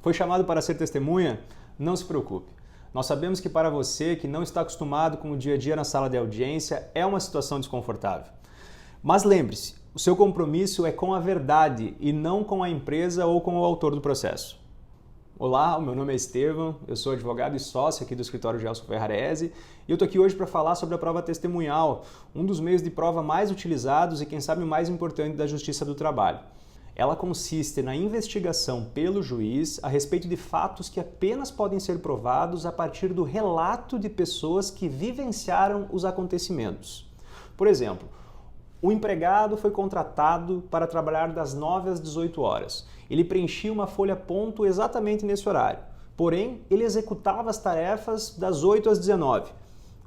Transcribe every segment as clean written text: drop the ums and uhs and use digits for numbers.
Foi chamado para ser testemunha? Não se preocupe. Nós sabemos que para você que não está acostumado com o dia a dia na sala de audiência, é uma situação desconfortável. Mas lembre-se, o seu compromisso é com a verdade e não com a empresa ou com o autor do processo. Olá, o meu nome é Estevam, eu sou advogado e sócio aqui do escritório Gelson Ferrarese e eu estou aqui hoje para falar sobre a prova testemunhal, um dos meios de prova mais utilizados e quem sabe o mais importante da Justiça do Trabalho. Ela consiste na investigação pelo juiz a respeito de fatos que apenas podem ser provados a partir do relato de pessoas que vivenciaram os acontecimentos. Por exemplo, o empregado foi contratado para trabalhar das 9 às 18 horas. Ele preenchia uma folha-ponto exatamente nesse horário. Porém, ele executava as tarefas das 8 às 19.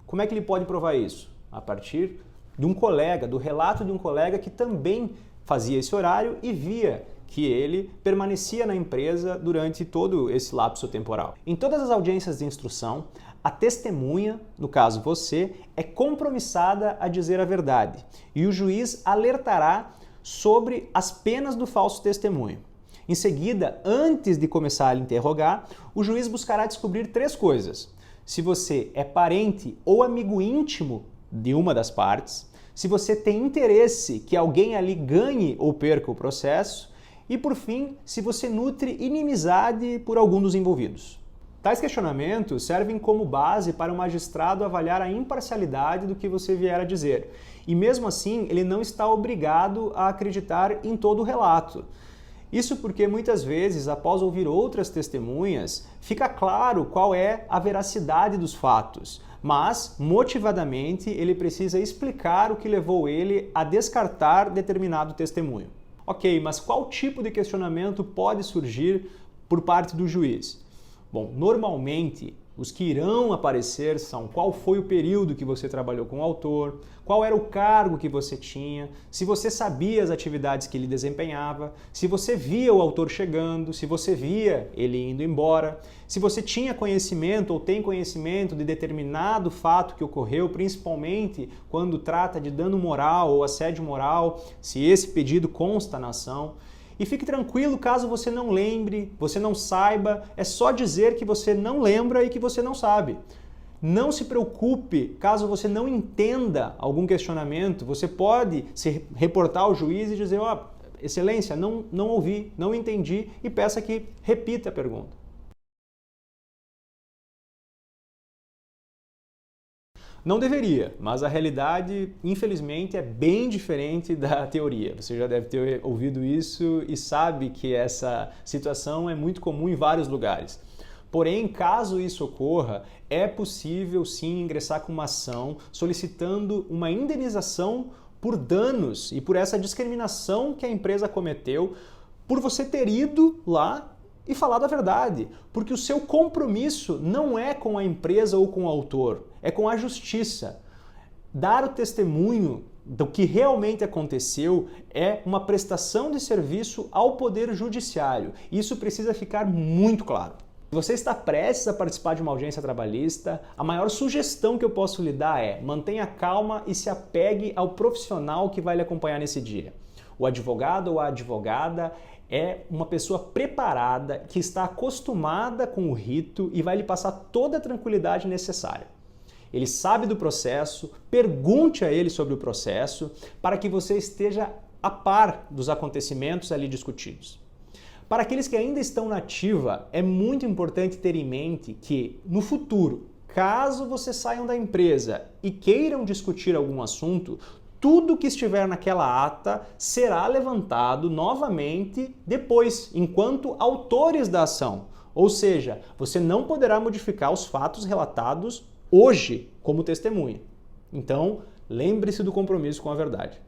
Como é que ele pode provar isso? A partir de um colega, do relato de um colega que também fazia esse horário e via que ele permanecia na empresa durante todo esse lapso temporal. Em todas as audiências de instrução, a testemunha, no caso você, é compromissada a dizer a verdade e o juiz alertará sobre as penas do falso testemunho. Em seguida, antes de começar a lhe interrogar, o juiz buscará descobrir 3 coisas. Se você é parente ou amigo íntimo de uma das partes, se você tem interesse que alguém ali ganhe ou perca o processo e, por fim, se você nutre inimizade por algum dos envolvidos. Tais questionamentos servem como base para o magistrado avaliar a imparcialidade do que você vier a dizer. E mesmo assim, ele não está obrigado a acreditar em todo o relato. Isso porque muitas vezes, após ouvir outras testemunhas, fica claro qual é a veracidade dos fatos, mas, motivadamente, ele precisa explicar o que levou ele a descartar determinado testemunho. Ok, mas qual tipo de questionamento pode surgir por parte do juiz? Bom, normalmente os que irão aparecer são qual foi o período que você trabalhou com o autor, qual era o cargo que você tinha, se você sabia as atividades que ele desempenhava, se você via o autor chegando, se você via ele indo embora, se você tinha conhecimento ou tem conhecimento de determinado fato que ocorreu, principalmente quando trata de dano moral ou assédio moral, se esse pedido consta na ação. E fique tranquilo caso você não lembre, você não saiba, é só dizer que você não lembra e que você não sabe. Não se preocupe caso você não entenda algum questionamento, você pode se reportar ao juiz e dizer, excelência, não ouvi, não entendi e peça que repita a pergunta. Não deveria, mas a realidade, infelizmente, é bem diferente da teoria. Você já deve ter ouvido isso e sabe que essa situação é muito comum em vários lugares. Porém, caso isso ocorra, é possível sim ingressar com uma ação solicitando uma indenização por danos e por essa discriminação que a empresa cometeu por você ter ido lá e falado a verdade, porque o seu compromisso não é com a empresa ou com o autor, é com a justiça. Dar o testemunho do que realmente aconteceu é uma prestação de serviço ao Poder Judiciário. Isso precisa ficar muito claro. Se você está prestes a participar de uma audiência trabalhista, a maior sugestão que eu posso lhe dar é mantenha calma e se apegue ao profissional que vai lhe acompanhar nesse dia. O advogado ou a advogada é uma pessoa preparada, que está acostumada com o rito e vai lhe passar toda a tranquilidade necessária. Ele sabe do processo, pergunte a ele sobre o processo, para que você esteja a par dos acontecimentos ali discutidos. Para aqueles que ainda estão na ativa, é muito importante ter em mente que, no futuro, caso vocês saiam da empresa e queiram discutir algum assunto, tudo que estiver naquela ata será levantado novamente depois, enquanto autores da ação. Ou seja, você não poderá modificar os fatos relatados hoje como testemunha. Então, lembre-se do compromisso com a verdade.